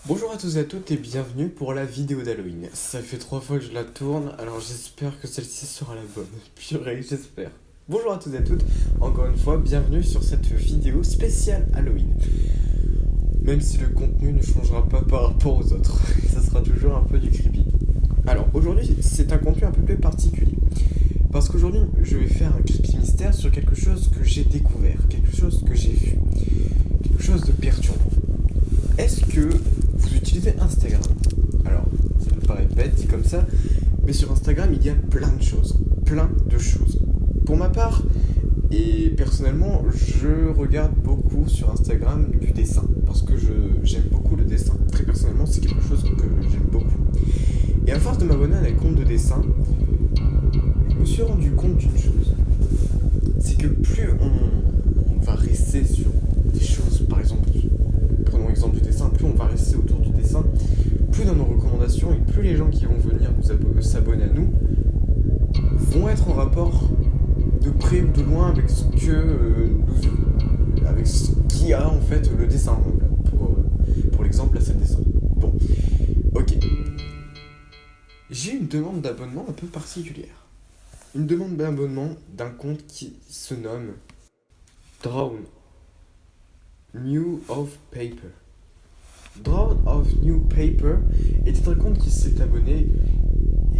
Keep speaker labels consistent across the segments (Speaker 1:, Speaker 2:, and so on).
Speaker 1: Bonjour à tous et à toutes et bienvenue pour la vidéo d'Halloween. Ça fait 3 fois que je la tourne, alors j'espère que celle-ci sera la bonne. Purée, j'espère. Bonjour à tous et à toutes, encore une fois, bienvenue sur cette vidéo spéciale Halloween. Même si le contenu ne changera pas par rapport aux autres, ça sera toujours un peu du creepy. Alors aujourd'hui, c'est un contenu un peu plus particulier. Parce qu'aujourd'hui, je vais faire un creepy mystère sur quelque chose que j'ai découvert, quelque chose que j'ai vu, quelque chose de perturbant. Est-ce que vous utilisez Instagram? Alors, ça peut paraître bête dit comme ça, mais sur Instagram, il y a plein de choses. Plein de choses. Pour ma part, et personnellement, je regarde beaucoup sur Instagram du dessin. Parce que j'aime beaucoup le dessin. Très personnellement, c'est quelque chose que j'aime beaucoup. Et à force de m'abonner à des comptes de dessin, je me suis rendu compte d'une chose. C'est que plus on va rester sur des choses, par exemple, prenons l'exemple du dessin, plus on va rester autour du dessin, plus dans nos recommandations et plus les gens qui vont venir s'abonner à nous vont être en rapport de près ou de loin avec ce que avec ce qui a en fait le dessin. Pour l'exemple, là c'est le dessin. Bon, ok. J'ai une demande d'abonnement un peu particulière. Une demande d'abonnement d'un compte qui se nomme Drawn New of Paper. Drawn of New Paper était un compte qui s'est abonné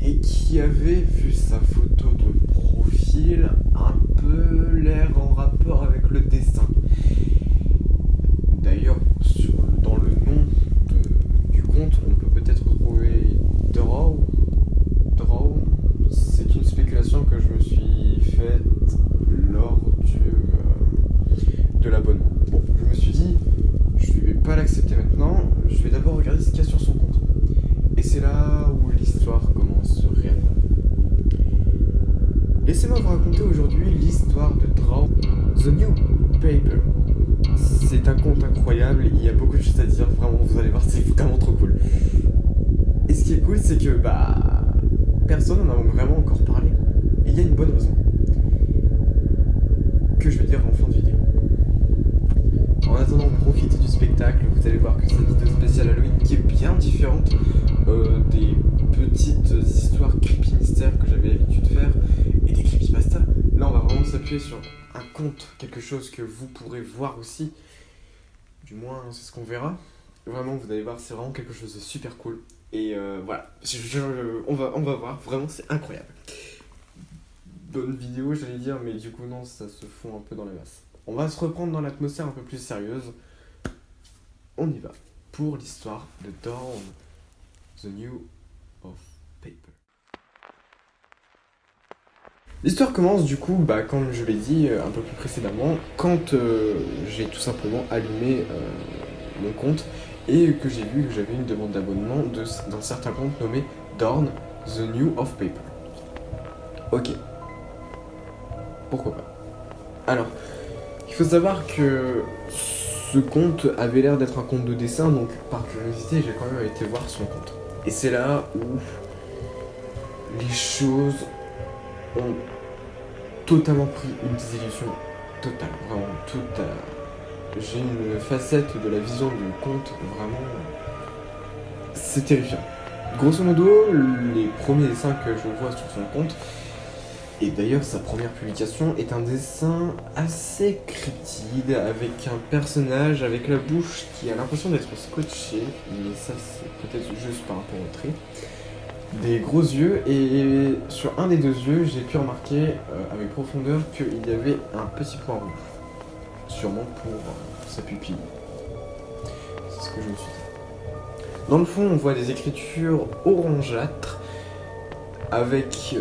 Speaker 1: et qui avait vu sa photo de profil un peu l'air en rapport avec le dessin. D'ailleurs, dans le nom du compte, on peut peut-être retrouver Draw. C'est une spéculation que je me suis faite lors de l'abonnement. Bon, je me suis dit, je ne vais pas l'accepter maintenant, je vais d'abord regarder ce qu'il y a sur son compte. Et c'est là où l'histoire commence réellement. Laissez-moi vous raconter aujourd'hui l'histoire de Draw The New Paper. C'est un compte incroyable, il y a beaucoup de choses à dire, vraiment, vous allez voir, c'est vraiment trop cool. Et ce qui est cool, c'est que, personne n'en a vraiment encore parlé. Et il y a une bonne raison. Que je vais dire en fin de vidéo. En attendant, profitez du spectacle, vous allez voir que c'est une vidéo spéciale Halloween qui est bien différente des petites histoires creepy mystères que j'avais l'habitude de faire et des creepypasta. Là, on va vraiment s'appuyer sur un conte, quelque chose que vous pourrez voir aussi. Du moins, c'est ce qu'on verra. Vraiment, vous allez voir, c'est vraiment quelque chose de super cool. Et voilà, on va voir, vraiment, c'est incroyable. Bonne vidéo, j'allais dire, mais du coup, non, ça se fond un peu dans la masse. On va se reprendre dans l'atmosphère un peu plus sérieuse. On y va pour l'histoire de Dawn, The New of Paper. L'histoire commence du coup, comme je l'ai dit un peu plus précédemment, quand j'ai tout simplement allumé mon compte et que j'ai vu que j'avais une demande d'abonnement d'un certain compte nommé Dawn, The New of Paper. Ok. Pourquoi pas. Alors, il faut savoir que ce compte avait l'air d'être un compte de dessin, donc par curiosité, j'ai quand même été voir son compte. Et c'est là où les choses ont totalement pris une désillusion totale, vraiment totale. J'ai une facette de la vision du compte, vraiment, c'est terrifiant. Grosso modo, les premiers dessins que je vois sur son compte, et d'ailleurs sa première publication, est un dessin assez cryptide, avec un personnage avec la bouche qui a l'impression d'être scotchée, mais ça c'est peut-être juste par rapport au trait. Des gros yeux, et sur un des deux yeux, j'ai pu remarquer avec profondeur qu'il y avait un petit point rouge. Sûrement pour sa pupille. C'est ce que je me suis dit. Dans le fond, on voit des écritures orangeâtres avec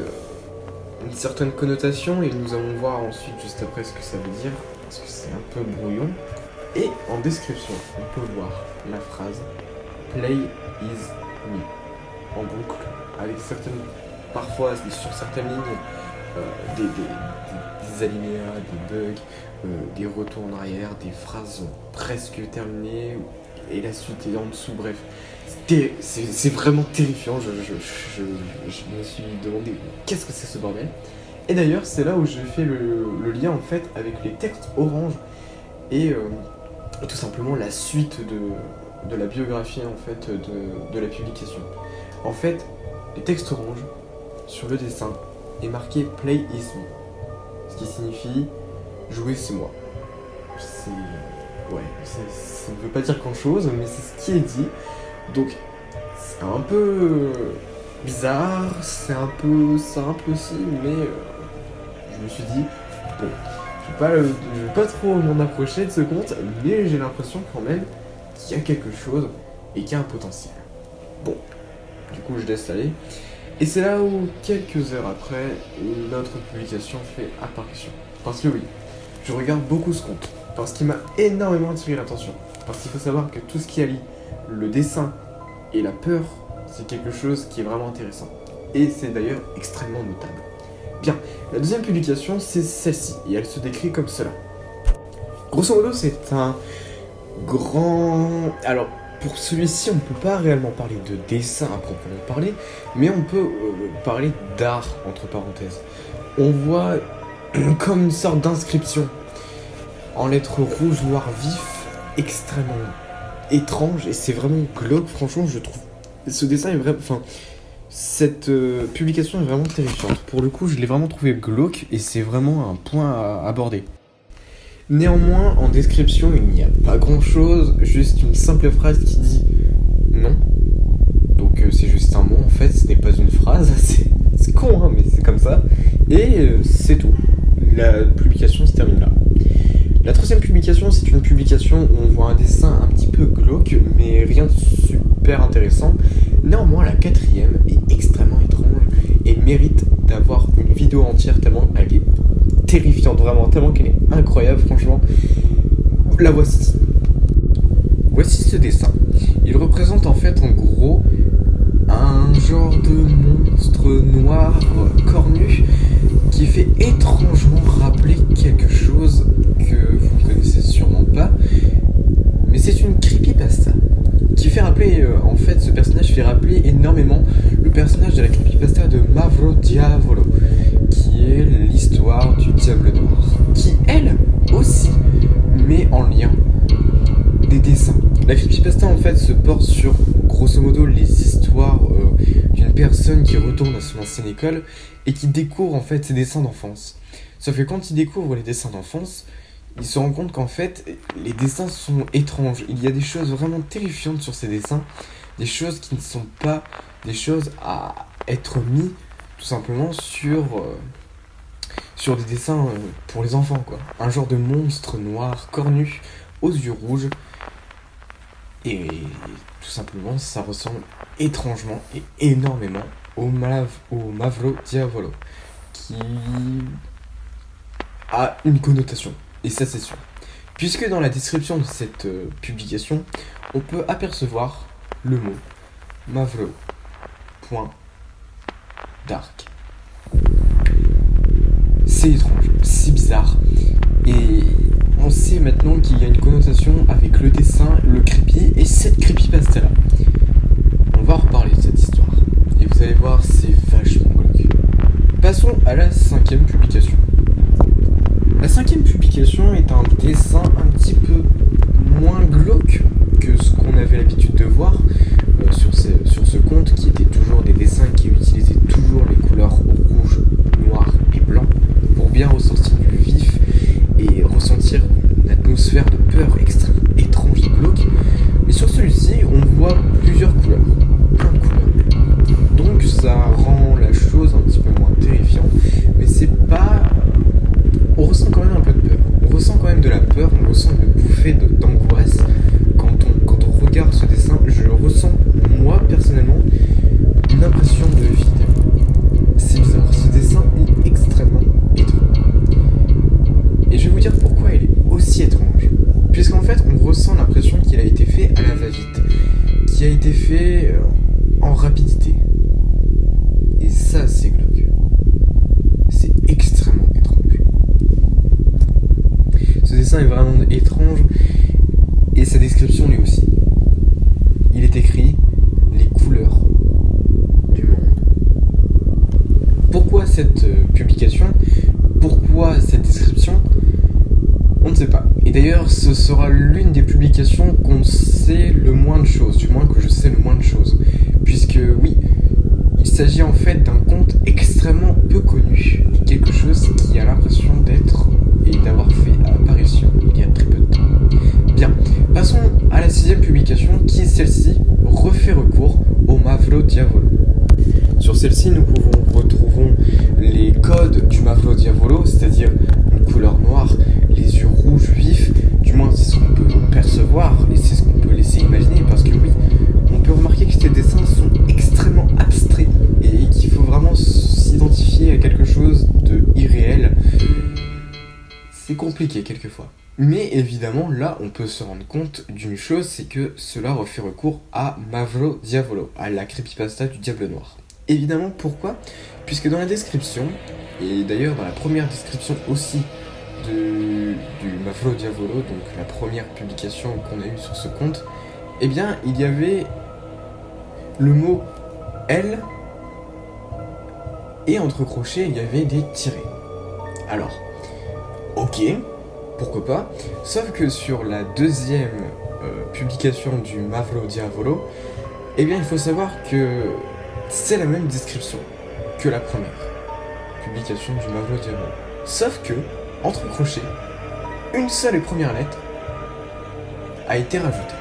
Speaker 1: une certaine connotation, et nous allons voir ensuite, juste après, ce que ça veut dire, parce que c'est un peu brouillon. Et en description, on peut voir la phrase Play is me en boucle, avec parfois sur certaines lignes, des alinéas, des bugs, des retours en arrière, des phrases presque terminées, et la suite est en dessous, bref. C'est vraiment terrifiant, je me suis demandé qu'est-ce que c'est ce bordel. Et d'ailleurs, c'est là où j'ai fait le lien en fait avec les textes orange et tout simplement la suite de la biographie en fait de la publication. En fait, les textes rouges sur le dessin est marqué Play is me, ce qui signifie jouer c'est moi. Ça ne veut pas dire grand chose, mais c'est ce qui est dit. Donc c'est un peu bizarre, c'est un peu simple aussi, mais je me suis dit, bon, je vais pas trop m'en approcher de ce conte, mais j'ai l'impression quand même qu'il y a quelque chose et qu'il y a un potentiel. Bon, du coup je laisse aller. Et c'est là où, quelques heures après, notre publication fait apparition. Parce que oui, je regarde beaucoup ce conte, parce qu'il m'a énormément attiré l'attention. Parce qu'il faut savoir que tout ce qui allie le dessin et la peur, c'est quelque chose qui est vraiment intéressant. Et c'est d'ailleurs extrêmement notable. Bien, la deuxième publication, c'est celle-ci, et elle se décrit comme cela. Grosso modo, c'est un grand... Alors, pour celui-ci, on ne peut pas réellement parler de dessin à proprement parler, mais on peut parler d'art, entre parenthèses. On voit comme une sorte d'inscription en lettres rouge, noir, vif, extrêmement étrange, et c'est vraiment glauque, franchement, je trouve. Ce dessin est vraiment... Enfin, cette publication est vraiment terrifiante. Pour le coup, je l'ai vraiment trouvé glauque, et c'est vraiment un point à aborder. Néanmoins, en description, il n'y a pas grand-chose, juste une simple phrase qui dit « non ». Donc c'est juste un mot, en fait, ce n'est pas une phrase, c'est con, hein, mais c'est comme ça. Et c'est tout. La publication se termine là. La troisième publication, c'est une publication où on voit un dessin un petit peu glauque, mais rien de super intéressant. Néanmoins, la quatrième est extrêmement étrange et mérite d'avoir une vidéo entière tellement elle est terrifiante, vraiment, tellement qu'elle est incroyable, franchement. La voici. Voici ce dessin. Il représente en fait, en gros, un genre de monstre noir cornu qui fait étrangement rappeler quelque chose que vous ne connaissez sûrement pas, mais c'est une creepypasta qui fait rappeler, en fait, ce personnage fait rappeler énormément le personnage de la creepypasta de Mavro Diavolo, qui est l'histoire du Diable Noir, qui elle aussi met en lien des dessins. La creepypasta en fait se porte sur grosso modo les histoires d'une personne qui retourne à son ancienne école et qui découvre en fait ses dessins d'enfance. Sauf que quand il découvre les dessins d'enfance, il se rend compte qu'en fait les dessins sont étranges. Il y a des choses vraiment terrifiantes sur ces dessins, des choses qui ne sont pas des choses à être mis tout simplement sur des dessins pour les enfants, quoi. Un genre de monstre noir cornu aux yeux rouges. Et tout simplement, ça ressemble étrangement et énormément au Mavro Diavolo, qui a une connotation, et ça c'est sûr. Puisque dans la description de cette publication, on peut apercevoir le mot Mavro.dark. C'est étrange, c'est bizarre, et on sait maintenant qu'il y a une connotation avec le dessin, le creepy et cette creepypasta là. On va reparler de cette histoire et vous allez voir, c'est vachement glauque. Passons à la cinquième publication. La cinquième publication est un dessin un petit peu moins glauque que ce qu'on avait l'habitude de voir sur ce conte, qui était toujours des dessins qui utilisaient toujours les couleurs rouge, noir et blanc pour bien ressortir du vif et ressentir une atmosphère de peur extrêmement étrange et glauque. Mais sur celui-ci, on voit plusieurs couleurs, plein de couleurs. Donc ça rend la chose un petit peu moins terrifiante, mais c'est pas... On ressent quand même un peu de peur. On ressent quand même de la peur, on ressent une bouffée d'angoisse quand on regarde ce dessin. Je ressens, moi, personnellement, une impression de vide. C'est bizarre, ce dessin est extrêmement étrange. Et je vais vous dire pourquoi il est aussi étrange. Puisqu'en fait, on ressent l'impression qu'il a été fait à la va-vite, qui a été fait en rapidité. Et ça, c'est glauque. C'est extrêmement étrange. Ce dessin est vraiment étrange, et sa description lui aussi. Il est écrit « Les couleurs du monde ». Pourquoi cette publication ? Pourquoi cette description ? On ne sait pas. Et d'ailleurs, ce sera l'une des publications qu'on sait le moins de choses, du moins que je sais le moins de choses. Puisque oui, il s'agit en fait d'un compte extrêmement peu connu, et quelque chose qui a l'impression d'être et d'avoir fait apparition il y a très peu de temps. Bien, passons à la 6e publication qui, celle-ci, refait recours au Mavro Diavolo. Sur celle-ci, nous retrouvons les codes du Mavro Diavolo, c'est-à-dire une couleur noire, les yeux rouges vifs, du moins c'est ce qu'on peut percevoir et c'est ce qu'on peut laisser imaginer, parce que oui, on peut remarquer que ces dessins sont extrêmement abstraits et qu'il faut vraiment s'identifier à quelque chose de irréel. C'est compliqué quelquefois. Mais évidemment, là, on peut se rendre compte d'une chose, c'est que cela refait recours à Mavro Diavolo, à la creepypasta du Diable Noir. Évidemment, pourquoi ? Puisque dans la description, et d'ailleurs dans la première description aussi du Mavro Diavolo, donc la première publication qu'on a eue sur ce compte, eh bien, il y avait le mot « L » et entre crochets, il y avait des tirets. Alors, ok, pourquoi pas, sauf que sur la deuxième publication du Mavro Diavolo, eh bien, il faut savoir que c'est la même description que la première publication du Mavro Diavolo. Sauf que, entre crochets, une seule et première lettre a été rajoutée.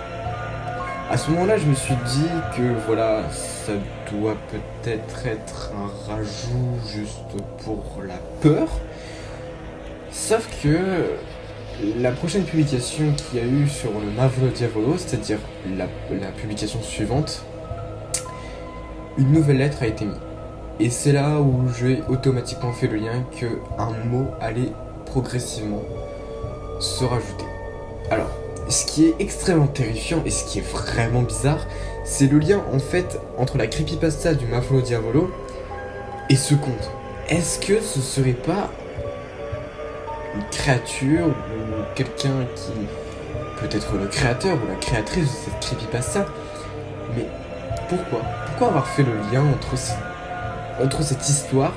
Speaker 1: À ce moment-là, je me suis dit que voilà, ça doit peut-être être un rajout juste pour la peur. Sauf que la prochaine publication qu'il y a eu sur le Mavro Diavolo, c'est-à-dire la publication suivante, une nouvelle lettre a été mise. Et c'est là où j'ai automatiquement fait le lien qu'un mot allait progressivement se rajouter. Alors, ce qui est extrêmement terrifiant et ce qui est vraiment bizarre, c'est le lien en fait entre la creepypasta du Mavro Diavolo et ce conte. Est-ce que ce serait pas une créature ou quelqu'un qui peut être le créateur ou la créatrice de cette creepypasta? Mais pourquoi avoir fait le lien entre cette histoire?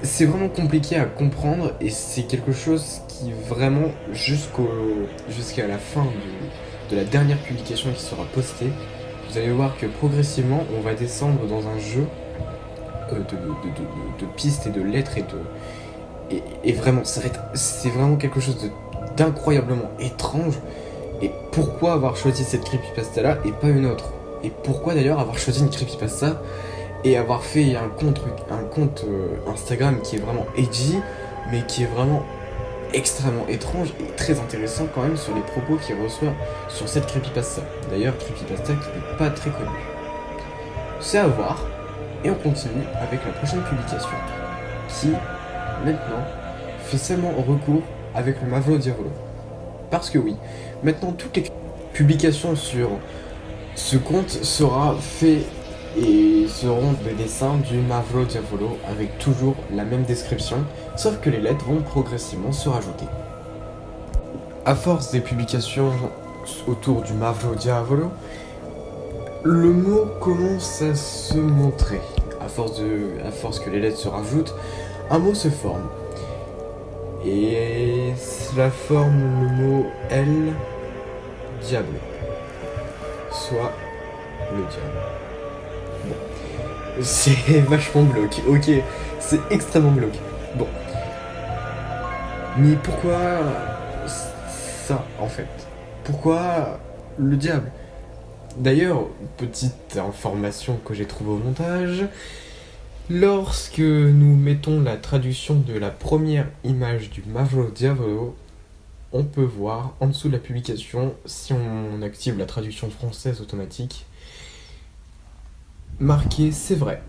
Speaker 1: C'est vraiment compliqué à comprendre et c'est quelque chose qui vraiment jusqu'à la fin de la dernière publication qui sera postée, vous allez voir que progressivement on va descendre dans un jeu de pistes et de lettres et vraiment c'est vraiment quelque chose d'incroyablement étrange. Et pourquoi avoir choisi cette creepypasta là et pas une autre? Et pourquoi d'ailleurs avoir choisi une creepypasta et avoir fait un compte Instagram qui est vraiment edgy, mais qui est vraiment extrêmement étrange et très intéressant quand même sur les propos qu'il reçoit sur cette creepypasta. D'ailleurs, creepypasta qui n'est pas très connue. C'est à voir, et on continue avec la prochaine publication, qui, maintenant, fait seulement recours avec le Mavro Diavolo. Parce que oui, maintenant toutes les publications sur ce compte sera fait et seront des dessins du Mavro Diavolo avec toujours la même description, sauf que les lettres vont progressivement se rajouter. À force des publications autour du Mavro Diavolo, le mot commence à se montrer. À force que les lettres se rajoutent, un mot se forme. Et cela forme le mot L Diable, soit le diable. Bon, c'est vachement glauque, ok, c'est extrêmement glauque. Bon, mais pourquoi ça en fait? Pourquoi le diable? D'ailleurs, petite information que j'ai trouvée au montage, lorsque nous mettons la traduction de la première image du Mavro Diavolo, on peut voir en dessous de la publication, si on active la traduction française automatique, marqué c'est vrai.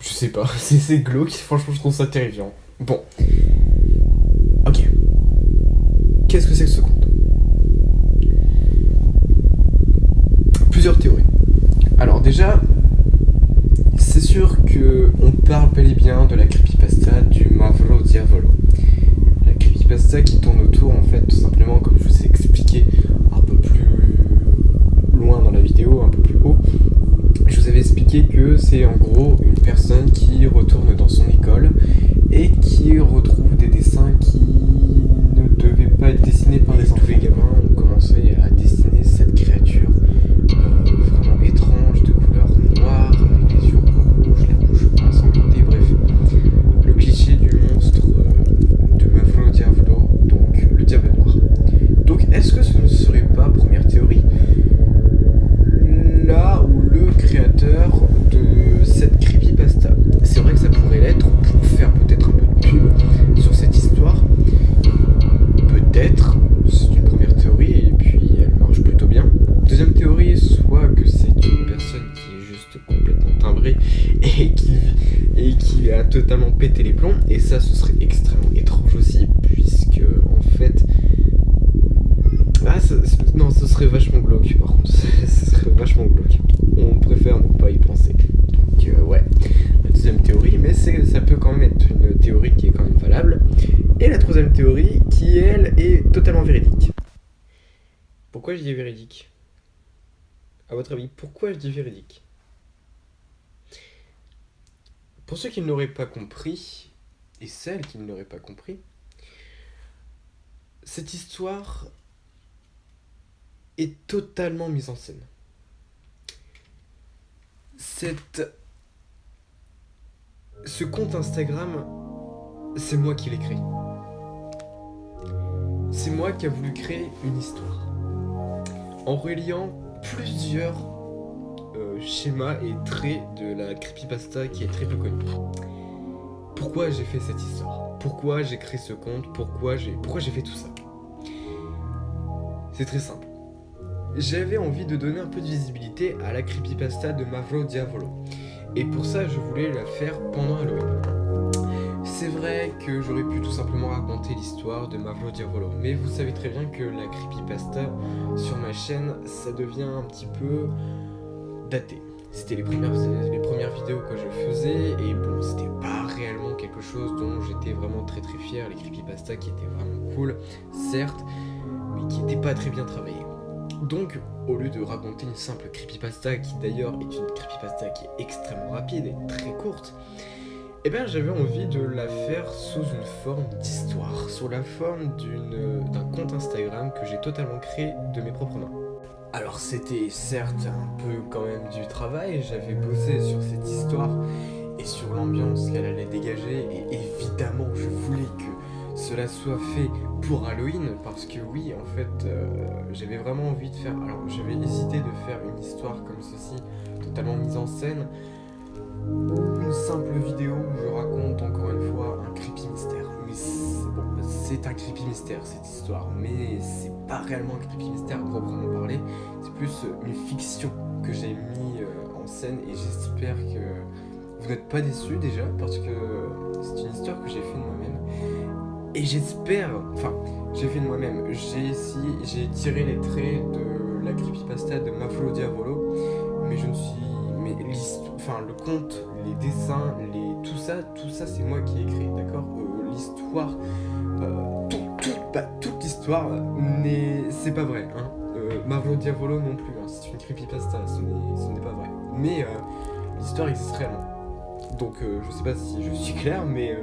Speaker 1: Je sais pas, c'est glauque, franchement je trouve ça terrifiant. Bon. Ok. Qu'est-ce que c'est que ce conte? Plusieurs théories. Alors déjà, c'est sûr que on parle bel et bien de la creepypasta du Mavro Diavolo. La creepypasta qui tourne autour, en fait, tout simplement, comme je vous ai expliqué un peu plus loin dans la vidéo, un peu plus haut, je vous avais expliqué que c'est en gros une personne qui retourne dans son école et qui qui retrouve des dessins qui ne devaient pas être dessinés par les enfants. Tous les gamins ont commencé à dessiner cette créature vraiment étrange, de couleur noire, avec les yeux rouges, la bouche ensanglantée, bref. Le cliché du monstre de Mavro Diavolo, donc le diable noir. Donc est-ce que ce ne serait pas, première théorie, là où le créateur de cette creepypasta? C'est vrai que ça pourrait l'être pour faire peut-être un peu de pub sur cette histoire. Peut-être, c'est une première théorie et puis elle marche plutôt bien. Deuxième théorie, soit que c'est une personne qui est juste complètement timbrée et qui a totalement pété les plombs. Et ça, ce serait extrêmement étrange aussi, puisque en fait... non, ce serait vachement glauque par contre, ce serait vachement glauque. On préfère ne pas y penser. Donc ouais, la deuxième théorie, mais ça peut quand même être une théorie qui est quand même valable. Et la troisième théorie, qui elle est totalement véridique. Pourquoi je dis véridique? À votre avis, pourquoi je dis véridique? Pour ceux qui ne l'auraient pas compris, et celles qui ne l'auraient pas compris, cette histoire est totalement mise en scène. Ce compte Instagram, c'est moi qui l'ai créé. C'est moi qui a voulu créer une histoire. En reliant plusieurs schémas et traits de la creepypasta qui est très peu connue. Pourquoi j'ai fait cette histoire? Pourquoi j'ai créé ce compte? Pourquoi j'ai fait tout ça? C'est très simple. J'avais envie de donner un peu de visibilité à la creepypasta de Mavro Diavolo. Et pour ça, je voulais la faire pendant Halloween. C'est vrai que j'aurais pu tout simplement raconter l'histoire de Mavro Diavolo, mais vous savez très bien que la creepypasta sur ma chaîne, ça devient un petit peu daté. C'était les premières vidéos que je faisais, et bon, c'était pas réellement quelque chose dont j'étais vraiment très très fier. Les creepypasta qui étaient vraiment cool, certes, mais qui n'étaient pas très bien travaillés. Donc, au lieu de raconter une simple creepypasta, qui d'ailleurs est une creepypasta qui est extrêmement rapide et très courte, eh bien j'avais envie de la faire sous une forme d'histoire, sous la forme d'un compte Instagram que j'ai totalement créé de mes propres mains. Alors c'était certes un peu quand même du travail, j'avais bossé sur cette histoire et sur l'ambiance qu'elle allait dégager, et évidemment je voulais que cela soit fait pour Halloween, parce que oui, en fait, j'avais vraiment envie de faire... Alors, j'avais hésité de faire une histoire comme ceci, totalement mise en scène, ou une simple vidéo où je raconte encore une fois un creepy mystère. Mais c'est un creepy mystère cette histoire, mais c'est pas réellement un creepy mystère proprement parler, c'est plus une fiction que j'ai mis en scène, et j'espère que vous n'êtes pas déçus déjà, parce que c'est une histoire que j'ai fait de moi-même. Et j'espère, j'ai fait de moi-même, j'ai tiré les traits de la creepypasta de Mavro Diavolo, mais le conte, les dessins, tout ça c'est moi qui ai créé, d'accord? L'histoire, toute l'histoire, c'est pas vrai, hein. Mavro Diavolo non plus, hein, c'est une creepypasta, ce n'est pas vrai. Mais l'histoire existe réellement. Donc je sais pas si je suis clair, mais...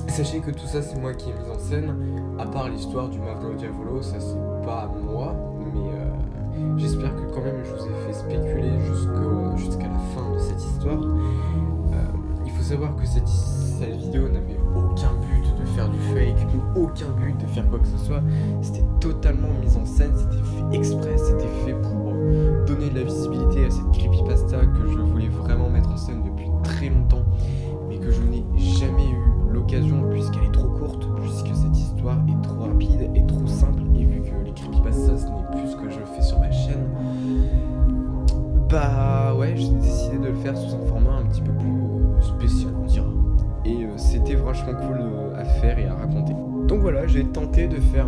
Speaker 1: sachez que tout ça c'est moi qui ai mis en scène, à part l'histoire du Mavro Diavolo, ça c'est pas moi, mais j'espère que quand même je vous ai fait spéculer jusqu'à la fin de cette histoire. Il faut savoir que cette vidéo n'avait aucun but de faire du fake, ou aucun but de faire quoi que ce soit, c'était totalement mis en scène, c'était fait exprès, c'était fait pour donner de la visibilité à cette creepypasta que je voulais vraiment mettre en scène depuis très longtemps, mais que je n'ai jamais eu l'occasion, puisqu'elle est trop courte, puisque cette histoire est trop rapide et trop simple, et vu que les creepypastas ce n'est plus ce que je fais sur ma chaîne, bah ouais, j'ai décidé de le faire sous un format un petit peu plus spécial, on dira. Et c'était vachement cool à faire et à raconter. Donc voilà, j'ai tenté de faire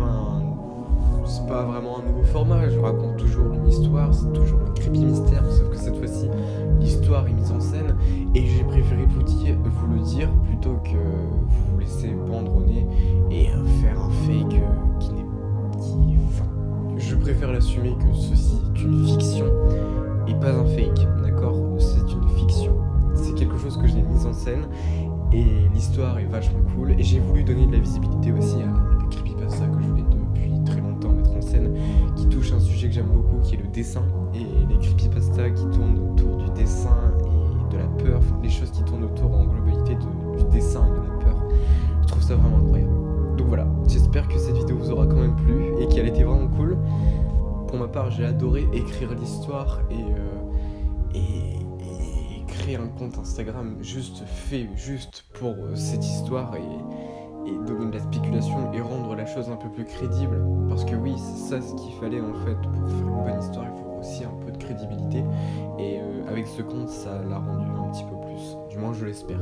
Speaker 1: c'est pas vraiment un nouveau format, je raconte toujours une histoire, c'est toujours un creepy mystère, sauf que cette fois-ci, l'histoire est mise en scène, et j'ai préféré vous le dire plutôt que vous laisser pendre au nez et faire un fake je préfère l'assumer que ceci est une fiction et pas un fake, d'accord? C'est une fiction. C'est quelque chose chose que j'ai mise en scène et l'histoire est vachement cool et j'ai voulu donner de la visibilité aussi à la creepypasta que je voulais depuis très longtemps mettre en scène, qui touche un sujet que j'aime beaucoup qui est le dessin, et les creepypasta qui tournent autour du dessin et de la peur, enfin les choses qui tournent autour en globalité du dessin et de la peur, je trouve ça vraiment incroyable. Donc voilà, j'espère que cette vidéo vous aura quand même plu et qu'elle était vraiment cool. Pour ma part, j'ai adoré écrire l'histoire et créer un compte Instagram juste pour cette histoire et donner de la spéculation et rendre la chose un peu plus crédible. Parce que oui, c'est ça ce qu'il fallait en fait pour faire une bonne histoire, il faut aussi un peu de crédibilité. Et avec ce compte, ça l'a rendu un petit peu plus, du moins je l'espère.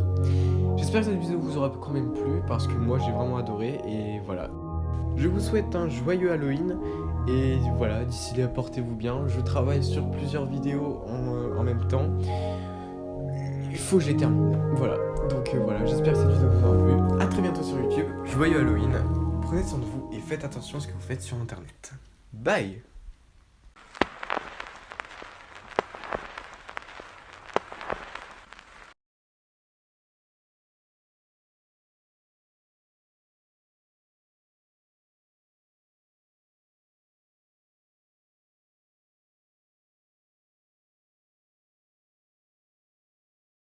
Speaker 1: J'espère que cette vidéo vous aura quand même plu parce que moi j'ai vraiment adoré et voilà. Je vous souhaite un joyeux Halloween et voilà, d'ici là portez-vous bien. Je travaille sur plusieurs vidéos en même temps. Il faut que je les termine. Voilà, donc voilà, j'espère que cette vidéo vous aura plu. A très bientôt sur YouTube. Joyeux Halloween. Prenez soin de vous et faites attention à ce que vous faites sur internet. Bye.